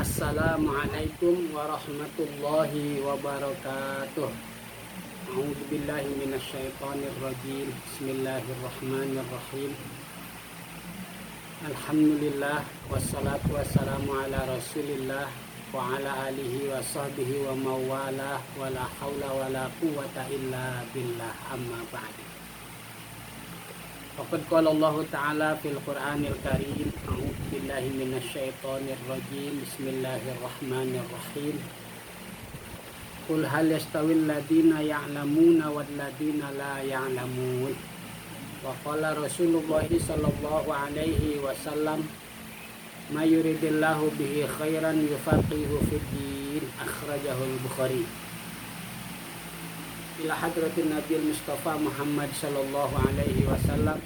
Assalamualaikum warahmatullahi wabarakatuh. A'udzu billahi minasyaitonir rajim. Bismillahirrahmanirrahim. Alhamdulillah wassalatu wassalamu ala Rasulillah wa ala alihi wa sahbihi wa mawalah wa la haula wa la quwwata illa billah, amma ba'du. Faqad qala Allah Ta'ala fil Qur'anil Karim. A'udzu billahi minasyaitonir rajim. Bismillahirrahmanirrahim. Qul hal yastawil ladina ya'lamuna wal ladina la ya'lamun. Wa qala Rasulullah sallallahu alaihi wasallam, ma yuridillahu bihi khairan yufaqihu fid din. Akhrajahu al-Bukhari. Ila hadratin Nabi Mustafa Muhammad sallallahu alaihi wasallam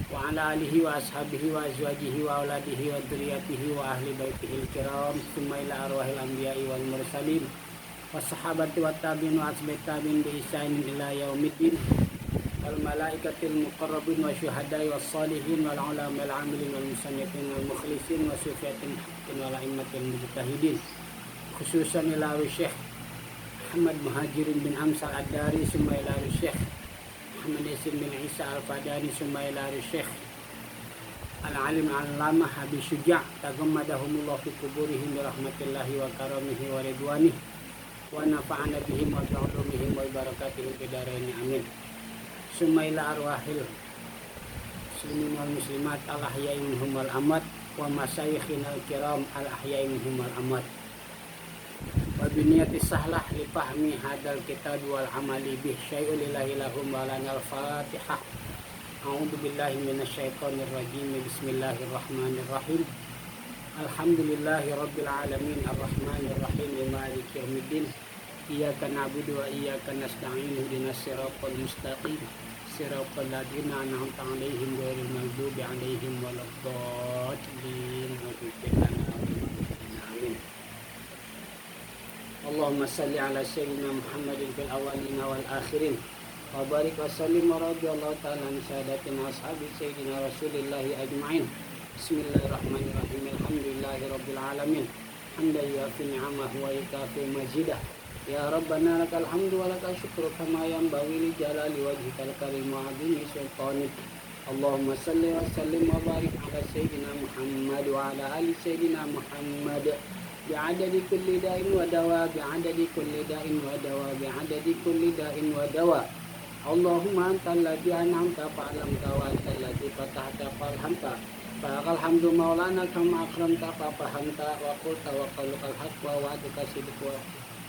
wa ala alihi wa ashabihi wa azwajihi wa auladihi wa dzurriyyatihi wa ahli baitihi al-kiram, thumma ila arwahil anbiya'i wal mursalin was sahabati wat tabi'in wa ashabat tabi'in bi ihsan ila yaumiddin, wal malaikatil muqarrabin wa syuhada'i was salihin wal ulama'il 'amilin wal musannifin wal mukhlisin wa sufiyatin wal a'immatil mujtahidin, khususan ila Syekh Muhammad Muhajirin bin Amsal Ad-Dari, summa ila Syekh Muhammad Yasin bin Isa Al-Fadani, summa ila Syekh Al-Alim Al-Lamah Habib Syuja' tagammadahumullah fi kuburihim bi rahmatillahi wa karamihi wa ridwanih wa nafa'ana bihim wa bi'ulumihim wa barakatihim fi darain, amin. Summa ila arwahil muslimin wal muslimat al-ahya'i minhum wal amwat wa masyayikhina al-kiram al-ahya'i minhum wal amwat wa biniyati sahlah li fahmi hadal kitab wal amali bih syai'un lillahi lahum wa lana al-fatihah. A'udzu billahi minasyaitonir rajim. Bismillahirrahmanirrahim. Alhamdulillahi rabbil alamin arrahmanir rahim maliki yaumiddin. Iyyaka na'budu wa iyyaka nasta'in ihdinas siratal mustaqim siratal ladzina an'amta 'alaihim ghairil maghdubi 'alaihim waladdallin. Amin. Allahumma salli ala sayyidina Muhammadin fil awwalina wal akhirin wa barik wa sallim wa radiyallahu ta'ala an sadatina ashabi sayyidina Rasulillahi ajma'in. Bismillahirrahmanirrahim. Alhamdulillahi rabbil alamin. Hamdan yuwafi ni'amahu wa yukafi majidah. Ya Rabbana lakal hamdu wa lakal syukru kama yanbaghi li jalali wajhikal karim wa 'azimi sultanik. Allahumma salli wa sallim wa barik ala sayyidina Muhammad wa ala ali sayyidina Muhammad bi'adadi kulli da'in wa dawa, bi'adadi kulli da'in wa dawa, bi'adadi kulli da'in wa dawa. Allahumma antal ladzi an'amta fa'lamta wa antal ladzi fatahta fa'alhamta. Fa'akal hamdu maulana kama akramta fa'fahamta wa qulta wa qawlukal haqq wa wa'aduka sidq wa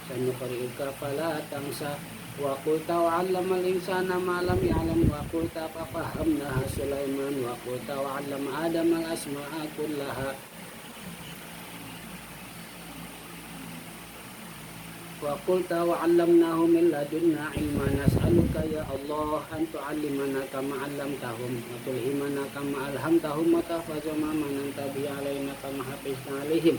sanuqri'uka fala tansa wa qulta wa 'allamal insana ma lam ya'lam wa qulta fafahamnaha Sulaiman wa qulta wa 'allama Adama al-asma'a kullaha wa qulta wa 'allamnahu min ladunna 'ilman. Nas'aluka ya Allah an tu'allimana kama 'allamtahum wa tulhimana kama alhamtahum wa tahfaza ma mananta bi 'alaina kama hafizna 'alaihim.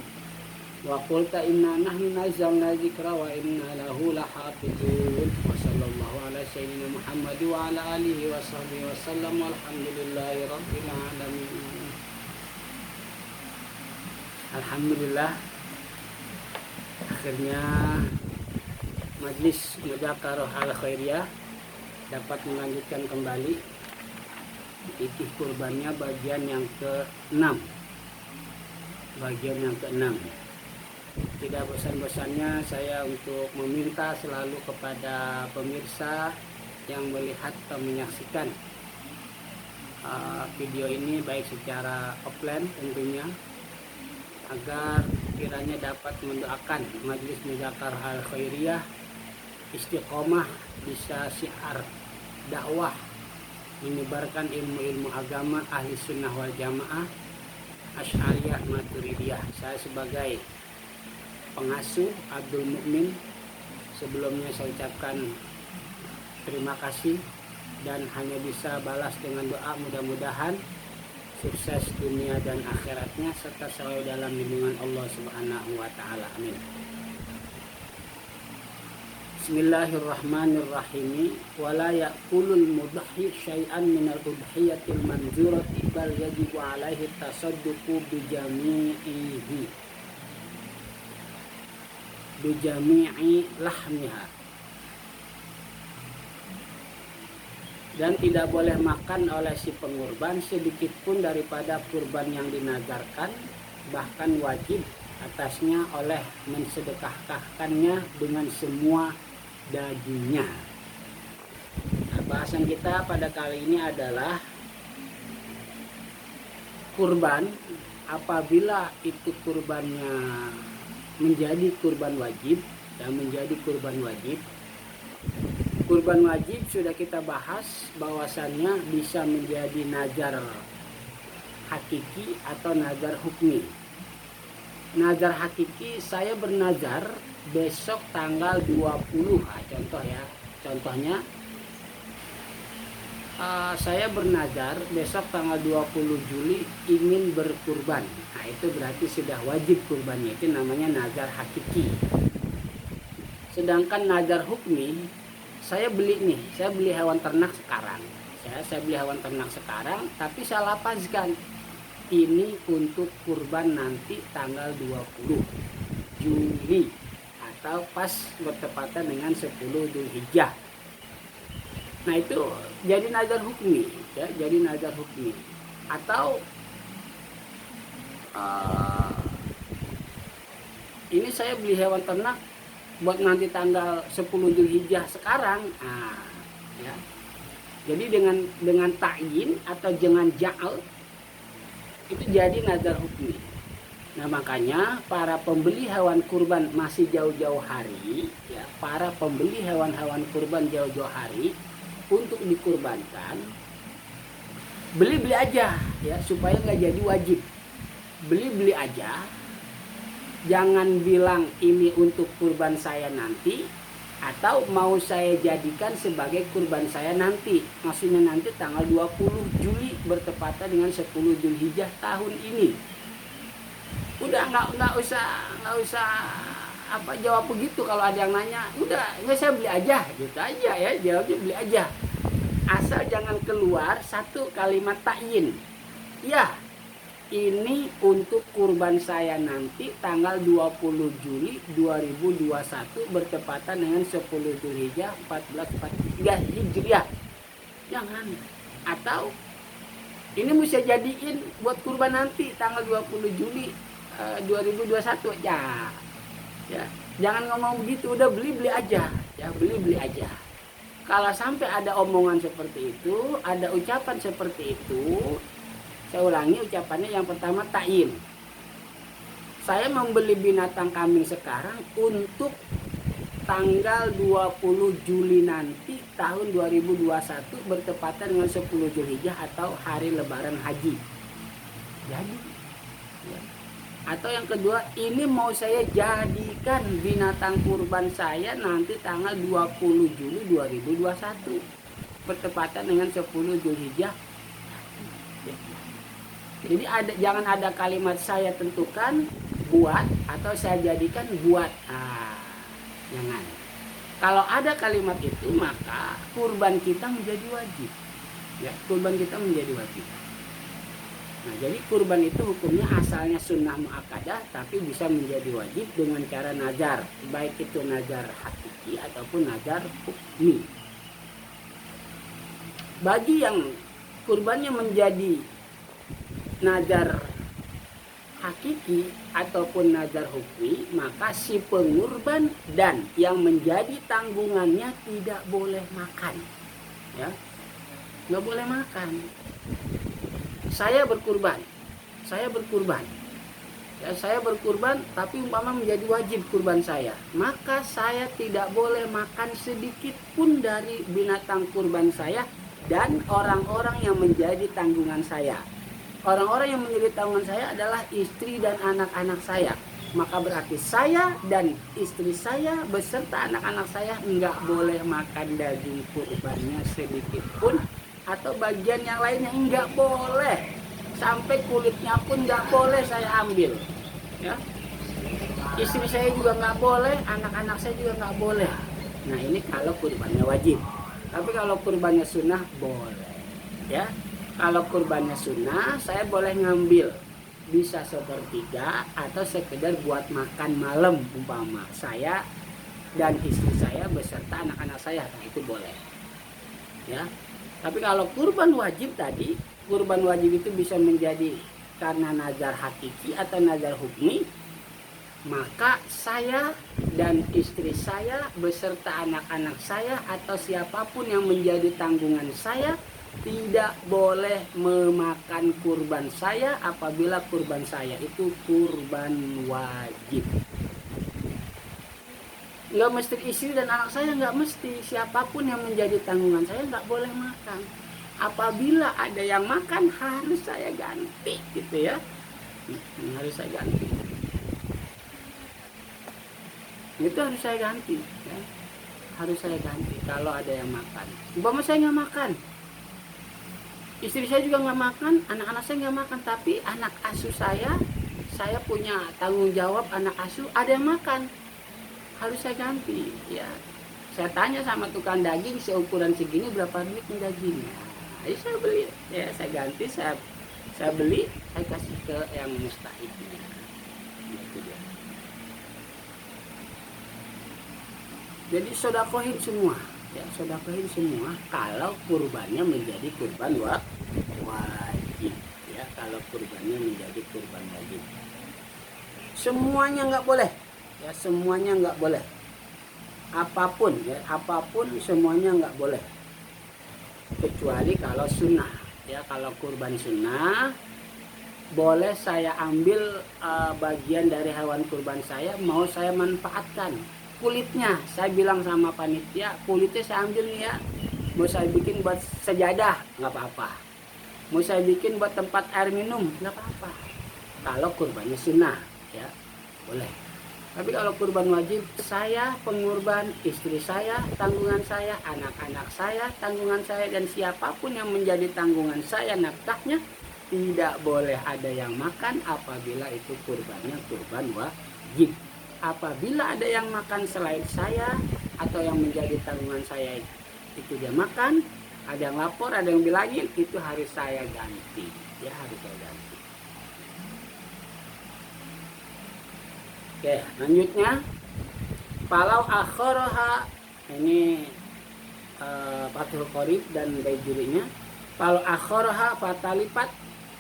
Wa qulta inna nahnu nazzalna dzikra wa inna lahu lahafizun. Wa sallallahu ala sayyidina Muhammad wa ala alihi wa sahbihi wa sallam, walhamdulillahi rabbil alamin. Alhamdulillah, akhirnya Majlis Mudzakarah Al-Khairiyah dapat melanjutkan kembali fikih kurbannya bagian yang ke-6. Tidak bosan-bosannya saya untuk meminta selalu kepada pemirsa yang melihat atau menyaksikan video ini baik secara offline tentunya, agar kiranya dapat mendoakan Majlis Mudzakarah Al-Khairiyah istiqomah, bisa syiar dakwah menyebarkan ilmu-ilmu agama ahli sunnah wal jamaah Asy'ariyah Maturidiyah. Saya sebagai pengasuh Abdul Mukmin sebelumnya saya ucapkan terima kasih dan hanya bisa balas dengan doa mudah-mudahan sukses dunia dan akhiratnya serta selalu dalam lindungan Allah Subhanahu wa taala, amin. Bismillahirrahmanirrahim. Wala ya'kulul mudhi syai'an minal udhiyatil manzurati bal yajibu alaihi tasadduqu bi jami'ihi. bijami'i lahmiha, dan tidak boleh makan oleh si pengurban sedikit pun daripada kurban yang dinazarkan, bahkan wajib atasnya oleh mensedekahkannya dengan semua dagingnya. Nah, bahasan kita pada kali ini adalah kurban. Apabila itu kurbannya menjadi kurban wajib dan menjadi kurban wajib. Kurban wajib sudah kita bahas bahwasannya bisa menjadi nazar hakiki atau nazar hukmi. Nazar hakiki, saya bernazar besok tanggal 20. Contoh ya. Contohnya saya bernazar besok tanggal 20 Juli ingin berkurban. Nah, itu berarti sudah wajib kurbannya. Itu namanya nazar hakiki. Sedangkan nazar hukmi, saya beli hewan ternak sekarang. Saya beli hewan ternak sekarang, tapi saya lapaskan ini untuk kurban nanti tanggal 20 Juli atau pas bertepatan dengan 10 Dzulhijjah. Nah, itu jadi nazar hukmi, ya, jadi nazar hukmi. Atau ini saya beli hewan ternak buat nanti tanggal 10 Dzulhijjah sekarang. Nah, ya. Jadi dengan ta'yin atau dengan ja'al itu jadi nazar hukmi. Nah, makanya para pembeli hewan kurban masih jauh-jauh hari, ya, para pembeli hewan-hewan kurban jauh-jauh hari untuk dikurbankan, beli aja, ya, supaya nggak jadi wajib. Beli aja, jangan bilang ini untuk kurban saya nanti atau mau saya jadikan sebagai kurban saya nanti. Maksudnya nanti tanggal 20 Juli bertepatan dengan 10 Dzulhijjah tahun ini. Udah nggak usah jawab begitu. Kalau ada yang nanya, udah nggak, saya beli aja, gitu aja ya, jawabnya beli aja. Asal jangan keluar satu kalimat ta'yin. Ya, ini untuk kurban saya nanti tanggal 20 Juli 2021 bertepatan dengan 10 Dzulhijjah 1443 Hijriah. Jangan. Atau ini mesti jadiin buat kurban nanti tanggal 20 Juli 2021 ya. Ya, jangan ngomong begitu, udah beli aja, ya, beli aja. Kalau sampai ada omongan seperti itu, ada ucapan seperti itu, saya ulangi ucapannya. Yang pertama, ta'yin. Saya membeli binatang kambing sekarang untuk tanggal 20 Juli nanti tahun 2021 bertepatan dengan 10 Dzulhijjah atau hari lebaran haji. Jadi, ya. Atau yang kedua, ini mau saya jadikan binatang kurban saya nanti tanggal 20 Juli 2021 bertepatan dengan 10 Dzulhijjah. Jadi jangan ada kalimat saya tentukan buat atau saya jadikan buat. Jangan. Kalau ada kalimat itu, maka kurban kita menjadi wajib. Ya, kurban kita menjadi wajib. Nah, jadi kurban itu hukumnya asalnya sunnah muakkadah, tapi bisa menjadi wajib dengan cara nazar, baik itu nazar hakiki ataupun nazar hukmi. Bagi yang kurbannya menjadi nazar hakiki ataupun nazar hukmi, maka si pengurban dan yang menjadi tanggungannya tidak boleh makan, ya, nggak boleh makan. Saya berkurban, ya, saya berkurban, tapi umpama menjadi wajib kurban saya, maka saya tidak boleh makan sedikit pun dari binatang kurban saya dan orang-orang yang menjadi tanggungan saya. Orang-orang yang menjadi tanggungan saya adalah istri dan anak-anak saya. Maka berarti saya dan istri saya beserta anak-anak saya nggak boleh makan daging kurbannya sedikit pun, atau bagian yang lainnya nggak boleh, sampai kulitnya pun nggak boleh saya ambil, ya. Istri saya juga nggak boleh, anak-anak saya juga nggak boleh. Nah, ini kalau kurbannya wajib. Tapi kalau kurbannya sunnah boleh, ya. Kalau kurbannya sunnah, saya boleh ngambil bisa sepertiga atau sekedar buat makan malam, umpama saya dan istri saya beserta anak-anak saya, nah itu boleh ya. Tapi kalau kurban wajib tadi, kurban wajib itu bisa menjadi karena nazar hakiki atau nazar hukmi, maka saya dan istri saya beserta anak-anak saya atau siapapun yang menjadi tanggungan saya tidak boleh memakan kurban saya apabila kurban saya itu kurban wajib. Nggak mesti istri dan anak saya, nggak mesti, siapapun yang menjadi tanggungan saya nggak boleh makan. Apabila ada yang makan harus saya ganti gitu ya, harus saya ganti, itu harus saya ganti ya. Harus saya ganti kalau ada yang makan. Umpama saya nggak makan, istri saya juga nggak makan, anak-anak saya nggak makan, tapi anak asuh saya punya tanggung jawab, anak asuh ada yang makan, harus saya ganti ya. Saya tanya sama tukang daging, seukuran segini berapa duit dagingnya, ayo saya beli ya, saya ganti, saya beli, saya kasih ke yang mustahiknya. Itu dia. Jadi sodakohin semua ya, sodakohin semua kalau kurbannya menjadi kurban wajib ya. Kalau kurbannya menjadi kurban wajib, semuanya nggak boleh ya, semuanya nggak boleh, apapun ya, apapun semuanya nggak boleh, kecuali kalau sunnah ya. Kalau kurban sunnah boleh saya ambil bagian dari hewan kurban saya, mau saya manfaatkan kulitnya, saya bilang sama panitia, kulitnya saya ambil nih ya, mau saya bikin buat sejadah nggak apa-apa, mau saya bikin buat tempat air minum nggak apa-apa, kalau kurbannya sunnah ya boleh. Tapi kalau kurban wajib, saya pengurban, istri saya tanggungan saya, anak-anak saya tanggungan saya, dan siapapun yang menjadi tanggungan saya nafkahnya, tidak boleh ada yang makan apabila itu kurbannya kurban wajib. Apabila ada yang makan selain saya atau yang menjadi tanggungan saya itu dia makan, ada yang lapor, ada yang bilangin, itu harus saya ganti ya, harus saya ganti. Oke, lanjutnya palau akhoroha, ini Fathul Qorib dan Baijurinya. Palau akhoroha fatalipat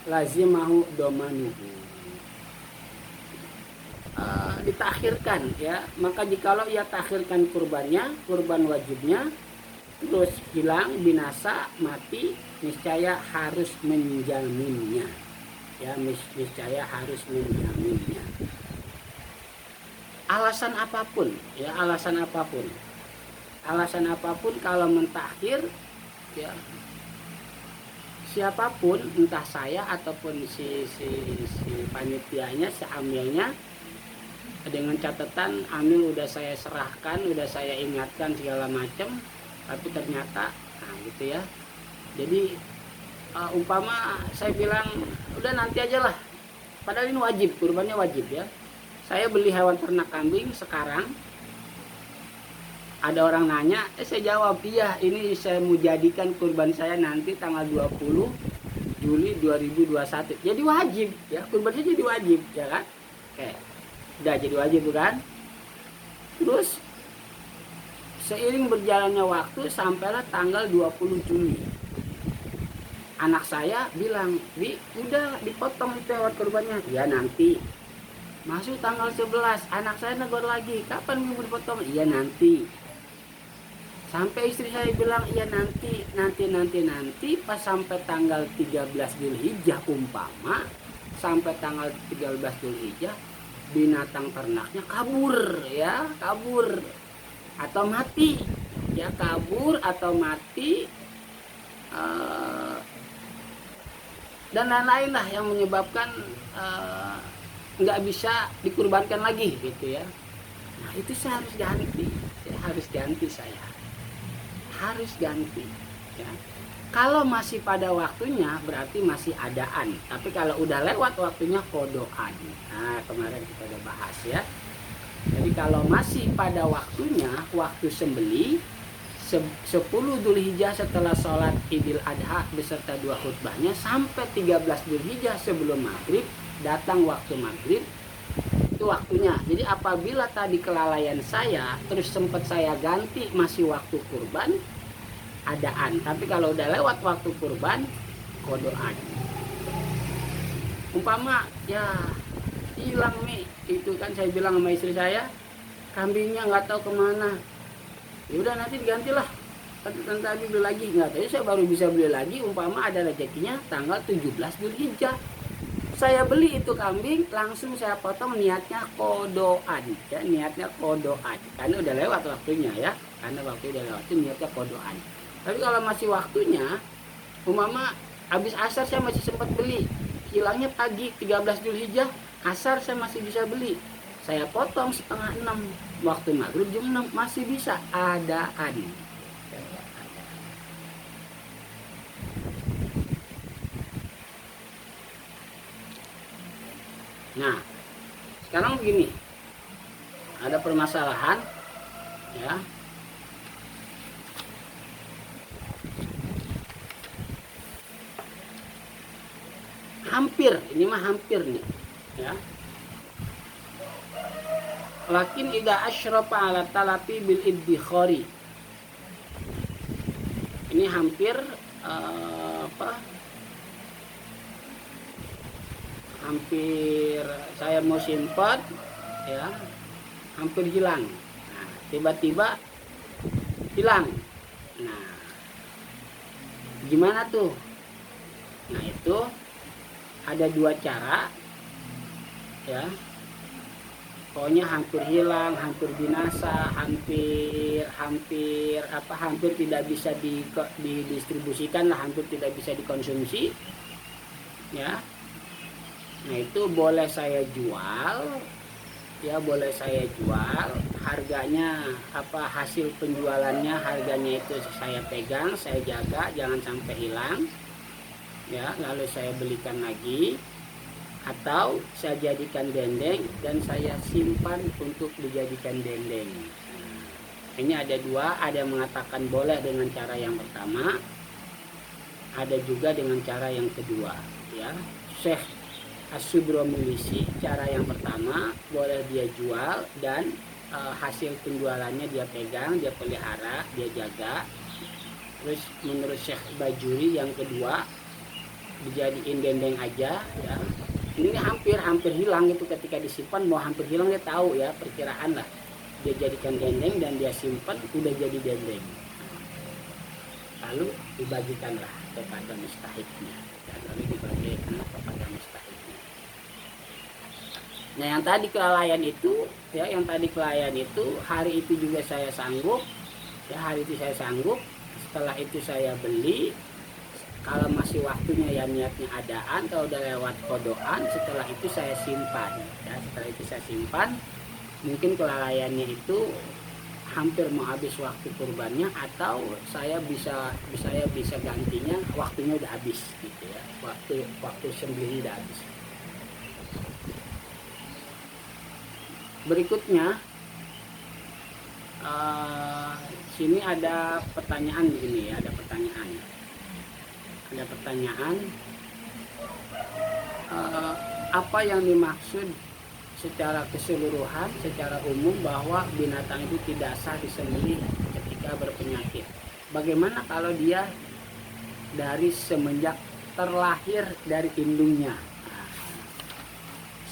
lazimahu domanuhu, ditakhirkan ya, maka jikalau ia takhirkan kurbannya, kurban wajibnya, terus hilang, binasa, mati, niscaya harus menjaminnya ya, niscaya harus menjaminnya. Alasan apapun ya, alasan apapun kalau mentakhir ya, siapapun, entah saya ataupun si panitianya, si amilnya, dengan catatan amil udah saya serahkan, udah saya ingatkan segala macam, tapi ternyata nah gitu ya. Jadi umpama saya bilang udah nanti aja lah, padahal ini wajib, kurbannya wajib ya. Saya beli hewan ternak kambing sekarang, ada orang nanya, saya jawab iya, ini saya mau jadikan kurban saya nanti tanggal 20 Juli 2021. Jadi wajib ya, kurbannya jadi wajib ya kan. Oke, udah jadi wajib kan. Terus seiring berjalannya waktu sampailah tanggal 20 Juli, anak saya bilang, "Bi, udah dipotong itu hewan kurbannya." Ya nanti. Masuk tanggal 11, anak saya negor lagi, "Kapan mau dipotong?" Iya nanti. Sampai istri saya bilang, "Iya nanti." Pas sampai tanggal 13 Dzulhijjah umpama, sampai tanggal 13 Dzulhijjah binatang ternaknya kabur ya, kabur atau mati ya, kabur atau mati dan lain-lain lah yang menyebabkan nggak bisa dikurbankan lagi gitu ya. Nah itu saya harus ganti ya, harus ganti, saya harus ganti ya. Kalau masih pada waktunya berarti masih adaan, tapi kalau udah lewat waktunya kodoan. Nah kemarin kita udah bahas ya. Jadi kalau masih pada waktunya, waktu sembeli 10 Dzulhijjah setelah sholat Idul Adha beserta 2 khutbahnya sampai 13 Dzulhijjah sebelum maghrib, datang waktu maghrib, itu waktunya. Jadi apabila tadi kelalaian saya terus sempat saya ganti masih waktu kurban, adaan. Tapi kalau udah lewat waktu kurban, kodoan. Umpama ya hilang nih, itu kan saya bilang sama istri saya, kambingnya nggak tahu kemana, ya udah nanti digantilah, tadi beli lagi. Nggak tahu, saya baru bisa beli lagi umpama ada rezekinya tanggal 17 Dzulhijjah. Saya beli itu kambing, langsung saya potong, niatnya kodoan ya, niatnya kodoan karena udah lewat waktunya ya, karena waktu udah lewat itu niatnya kodoan. Tapi kalau masih waktunya, umpama habis asar saya masih sempat beli, hilangnya pagi 13 Dzulhijjah, asar saya masih bisa beli, saya potong setengah 6, waktu maghrib jam 6 masih bisa, adaan. Nah, sekarang begini, ada permasalahan ya. Hampir, ini mah hampir nih ya. Lakin idza asyrafa ala talafi bil iddikhari. Ini hampir hampir saya mau simpan ya, hampir hilang. Nah, tiba-tiba hilang. Nah, gimana tuh? Nah, itu ada dua cara ya. Pokoknya hampir hilang, hampir binasa, hampir tidak bisa didistribusikan lah, hampir tidak bisa dikonsumsi ya. Nah, itu boleh saya jual ya, boleh saya jual, harganya hasil penjualannya, harganya itu saya pegang, saya jaga jangan sampai hilang ya, lalu saya belikan lagi, atau saya jadikan dendeng dan saya simpan untuk dijadikan dendeng. Ini ada dua, ada yang mengatakan boleh dengan cara yang pertama, ada juga dengan cara yang kedua ya. Syekh As-Subramilisi, cara yang pertama boleh dia jual dan hasil penjualannya dia pegang, dia pelihara, dia jaga. Terus menurut Syekh Bajuri yang kedua dijadiin dendeng aja ya. Ini hampir hilang itu, ketika disimpan mau hampir hilang, dia tahu ya, perkiraan lah, dia jadikan dendeng dan dia simpan udah jadi dendeng, lalu dibagikanlah kepada mustahiknya dan lalu dibagikan kepada mustahiknya. Nah, yang tadi kelalaian itu ya, yang tadi kelalaian itu hari itu juga saya sanggup ya, hari itu saya sanggup, setelah itu saya beli. Kalau masih waktunya ya niatnya adaan, kalau udah lewat kodoan, setelah itu saya simpan ya, setelah itu saya simpan. Mungkin kelalaiannya itu hampir mau habis waktu kurbannya, atau saya bisa gantinya waktunya udah habis gitu ya, waktu sembelih udah habis. Berikutnya sini ada pertanyaan begini ya, ada pertanyaan apa yang dimaksud secara keseluruhan, secara umum bahwa binatang itu tidak sah disembelih ketika berpenyakit. Bagaimana kalau dia dari semenjak terlahir dari indungnya?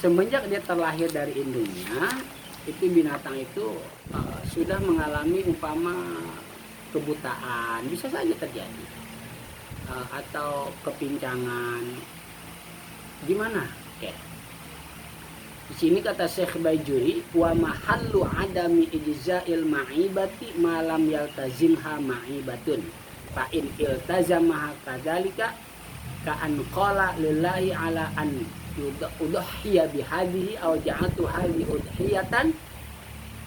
Semenjak dia terlahir dari indungnya, itu binatang itu sudah mengalami umpama kebutaan, bisa saja terjadi, atau kepincangan, gimana? Oke. Di sini kata Syekh Bajuri, wa mahallu adami ijza'il ma'ibati malam yaltazimha ma'ibatun fa in iltazamaha kadzalika ka an qala lillahi ala an udhiya bihadhihi aw ja'atu hadhi udhiyatan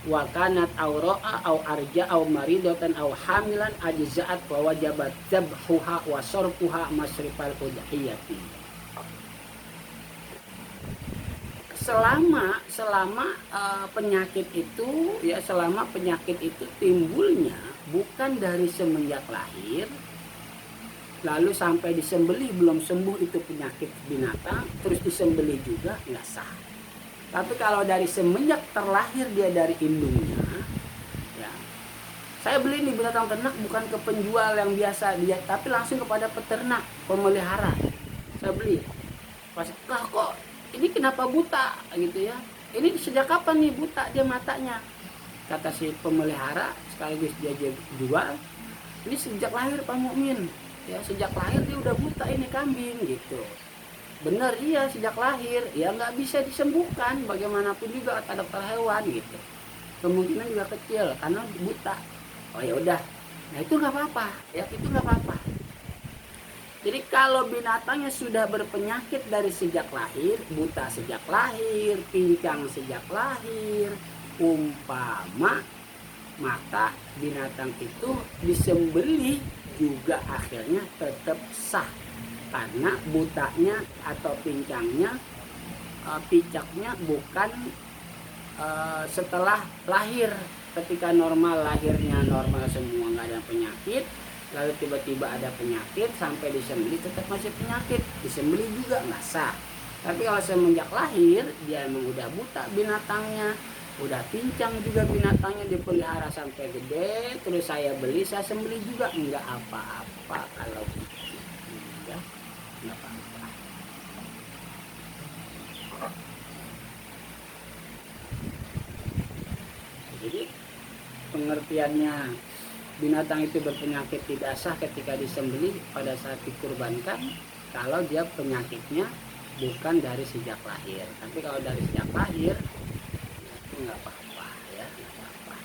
wa kanat awra'a aw arja aw maridatan aw hamilan ajza'at wa wajabat zabhuha wa sarfuha masrifal udhiyati. Selama penyakit itu ya, selama penyakit itu timbulnya bukan dari semenjak lahir lalu sampai disembelih belum sembuh itu penyakit binatang, terus disembelih juga nggak sah. Tapi kalau dari semenjak terlahir dia dari indungnya, ya, saya beli ini binatang ternak bukan ke penjual yang biasa dia, tapi langsung kepada peternak, pemelihara. Saya beli. Pas kok ini kenapa buta gitu ya? Ini sejak kapan nih buta dia matanya? Kata si pemelihara sekaligus dia jual, ini sejak lahir Pak Mukmin. Ya, sejak lahir dia udah buta ini kambing gitu. Bener, iya sejak lahir. Ya nggak bisa disembuhkan bagaimanapun juga kata dokter hewan gitu. Kemungkinan juga kecil karena buta. Oh ya udah. Nah itu nggak apa-apa. Ya itu nggak apa-apa. Jadi kalau binatangnya sudah berpenyakit dari sejak lahir, buta sejak lahir, pincang sejak lahir, umpama, maka binatang itu disembelih juga akhirnya tetap sah. Karena butanya atau pincangnya, picaknya bukan setelah lahir. Ketika normal, lahirnya normal semua, nggak ada penyakit, lalu tiba-tiba ada penyakit sampai disembelih tetap masih penyakit, disembelih juga nggak sah. Tapi kalau semenjak lahir dia emang udah buta binatangnya, udah pincang juga binatangnya, dipelihara sampai gede, terus saya beli, saya sembelih juga, nggak apa-apa kalau gitu ya, nggak apa-apa. Jadi pengertiannya binatang itu berpenyakit tidak sah ketika disembelih pada saat dikurbankan kalau dia penyakitnya bukan dari sejak lahir. Tapi kalau dari sejak lahir itu nggak apa-apa ya, nggak apa-apa.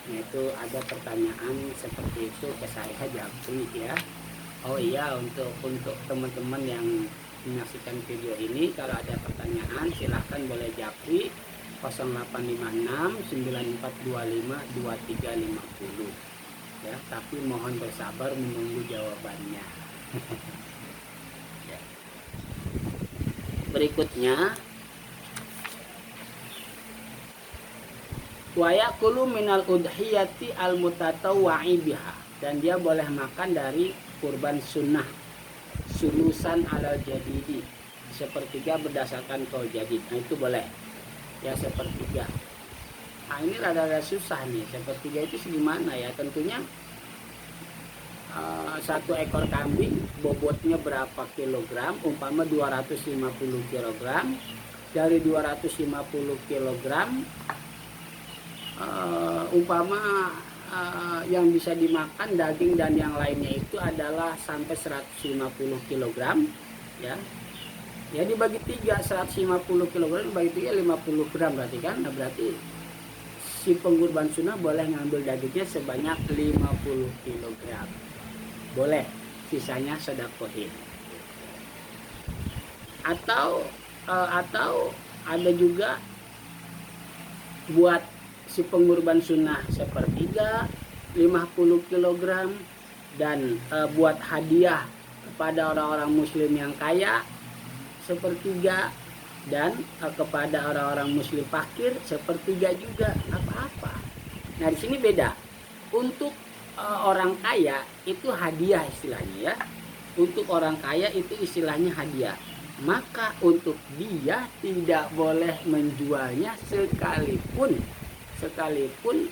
Nah itu ada pertanyaan seperti itu ke saya Japri ya. Oh iya, untuk teman-teman yang menyaksikan video ini, kalau ada pertanyaan silahkan boleh Japri 0856 9425 2350 ya, tapi mohon bersabar menunggu jawabannya. Ya. Berikutnya, wa yaqulu minal udhiyati al mutatawwa'i biha, dan dia boleh makan dari kurban sunnah sulusan alal jadidi, sepertiga berdasarkan kaul jadid. Nah itu boleh ya, sepertiga. Nah ini rada-rada susah nih, sepertiga itu segimana ya? Tentunya satu ekor kambing bobotnya berapa kilogram, umpama 250 kilogram. Dari 250 kilogram umpama yang bisa dimakan daging dan yang lainnya itu adalah sampai 150 kilogram ya. Ya dibagi 3, 150 kilogram dibagi 3 50 gram berarti kan. Nah berarti si pengkurban sunnah boleh ngambil dagingnya sebanyak 50 kg. Boleh, sisanya sedekah. Atau ada juga buat si pengkurban sunnah sepertiga 50 kg dan buat hadiah kepada orang-orang muslim yang kaya sepertiga, dan kepada orang-orang muslim fakir sepertiga juga, apa-apa. Nah di sini beda. Untuk orang kaya itu hadiah istilahnya ya. Untuk orang kaya itu istilahnya hadiah. Maka untuk dia tidak boleh menjualnya sekalipun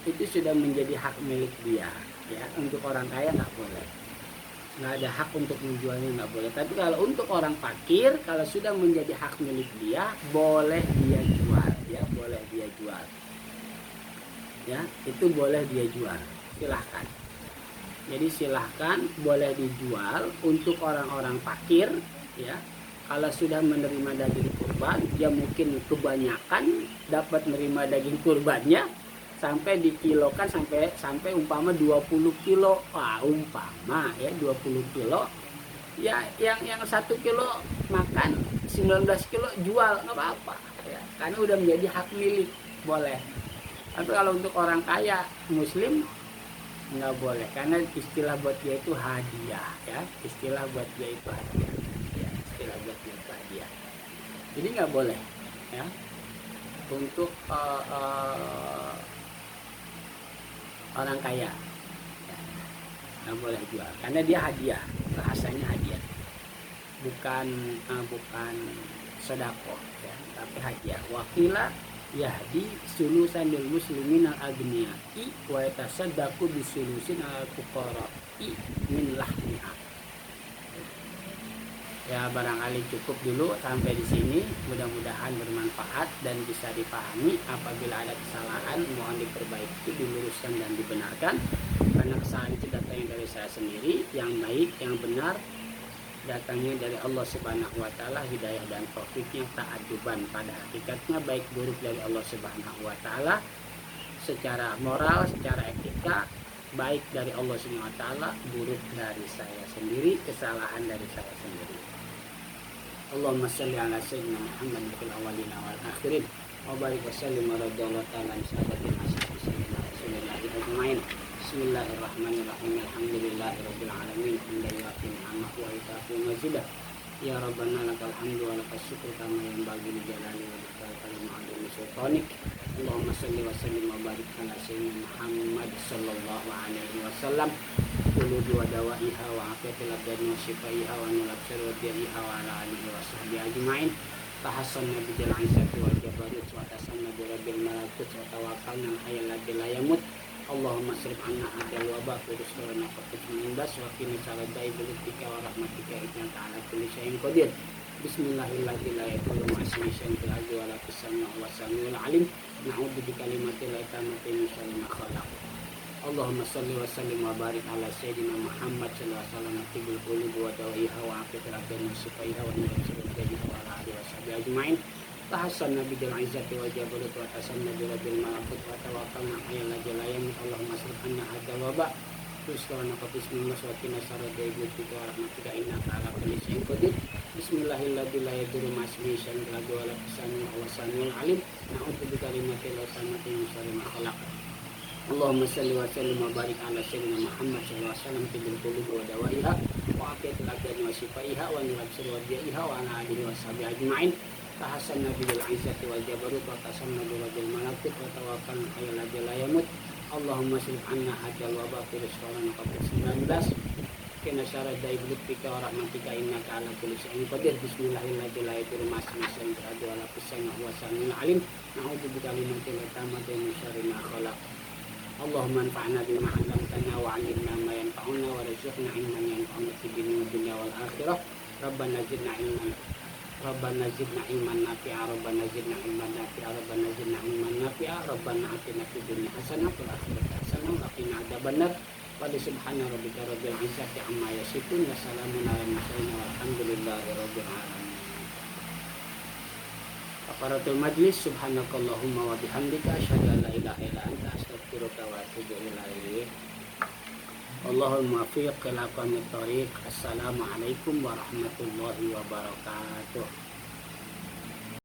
itu sudah menjadi hak milik dia. Ya, untuk orang kaya nggak boleh. Nggak ada hak untuk menjualnya, nggak boleh. Tapi kalau untuk orang fakir, kalau sudah menjadi hak milik dia, boleh dia jual ya, boleh dia jual ya, itu boleh dia jual, silahkan. Jadi silahkan boleh dijual untuk orang-orang fakir ya. Kalau sudah menerima daging kurban, dia mungkin kebanyakan dapat menerima daging kurbannya sampai dikilokan sampai umpama 20 kilo. Wah, umpama ya 20 kilo. Ya yang 1 kilo makan, 19 kilo jual, nggak apa-apa ya. Karena udah menjadi hak milik, boleh. Tapi kalau untuk orang kaya muslim nggak boleh, karena istilah buat dia itu hadiah ya. Istilah buat dia itu hadiah. Ya, istilah buat dia itu hadiah. Jadi nggak boleh ya. Untuk orang kaya. nggak boleh jual karena dia hadiah, bahasanya hadiah, bukan sedekah ya, tapi hadiah. Wakila yahdi sulusanil muslimin al aghniyai wa yatasaddaqu bisulusin al fuqara'i min lahmiha. Ya barangkali cukup dulu sampai di sini, mudah-mudahan bermanfaat dan bisa dipahami. Apabila ada kesalahan mohon diperbaiki, diluruskan dan dibenarkan, karena kesalahan itu datangnya dari saya sendiri. Yang baik, yang benar datangnya dari Allah Subhanahu wa taala, hidayah dan taufiknya ta'adduban. Pada hakikatnya baik buruk dari Allah Subhanahu wa taala, secara moral, secara etika baik dari Allah Subhanahu wa taala, buruk dari saya sendiri, kesalahan dari saya sendiri. Allahumma salli ala sayyidina Muhammad fil awwalin wal akhirin wa barik wa sallim ala ta'ala sahabatin ashabi rasulillahi ajmain. Bismillahirrahmanirrahim. Alhamdulillahirabbil alamin. Hamdan yu'ti ni'amahu wa yukafi mazidah. Ya Rabbana lakal hamdu wa lakas syukru kama yanbaghi li jalali wajhika wa ma'adumi sultanik. Allahumma salli wa sallim wa barik ala sayyidina Muhammad sallallahu alaihi wasallam. Qulubi wa dawaiha wa afiatil abdani wa shifaiha wa nulab syarwatiha wa ala alihi wa sahbihi ajma'in. Tahassanna bidil izzati wal jabarut wa tasanna bi rabbil malakut wa tawakkalna hayyal ladzi la yamut. Allahumma srif anna hadal wabah wa rizqana faqit min bas wa qina saradai bilutika wa rahmatika innaka ala kulli syai'in qadir. Bismillahirrahmanirrahim. La yaqulu ma'asmi syai'in fil ardi wa la fis samai wa samiul alim. Na'udzu bi kalimatil la tamati min syarri ma khalaq. Allahumma salli wa sallim wa barik ala sayyidina Muhammad sallallahu alaihi wasallam tibul qulubi wa dawaiha wa afiatil abdani wa shifaiha wa nurul syarwatiha wa ala alihi wa sahbihi ajma'in. Tahassanna bidil izzati wal jabarut wa tasanna bi rabbil malakut wa tawakkalna hayyal ladzi la yamut. Allahumma srif anna hadzal waba rizqana qafis min maswatina saradai bilutika wa rahmatika innaka ala kulli syai'in qadir. Bismillahirrahmanirrahim. La yadurru ma'asmi syai'un fil ardi wa la fis samai wa samiul alim. Na'udzu bi kalimatil la tamati min syarri ma khalaq. Allahumma salli wa sallim wa barik ala sayyidina Muhammad sallallahu alaihi wasallam tibul qulubi wa dawaiha wa afiatil abdani wa shifaiha wa nurul syarwatiha wa ala alihi wa sahbihi ajma'in. Tahassanna bil izzati wal jabarut wa tasanna bi rabbil malakut wa tawakkalna hayyal ladzi la yamut. Allahumma shrif anna hadzal waba fi rizqana covid-19 kina saradai bilutika wa rahmatika innaka ala kulli syai'in qadir. Bismillahirrahmanirrahim. La yadurru ma'asmi syai'un fil ardi wa la fis samai wa samiul alim. Na'udzu bi kalimatil tamati min syarri ma khalaq. Allahumma anfa'na bima 'allamtana wa 'allimna ma yanfa'una wa rizqna 'ilman yanfa'una fid dunya wal akhirah. Rabbana zidna ilman nafi'a. Rabbana zidna ilman nafi'a. Rabbana zidna ilman nafi'a. Rabbana atina fid dunya hasanah wa fil akhirati hasanah wa qina adzabannar. Wa subhana rabbika rabbil izzati amma yasifun wa salamun alal mursalin walhamdulillahi rabbil alamin. Kafaratul majlis. Subhanakallahumma wa bihamdika asyhadu an la ilaha illa anta astaghfiruka wa atubu ilaik. Allahumma muwaffiq ila aqwamit thoriq. Assalamualaikum warahmatullahi wabarakatuh.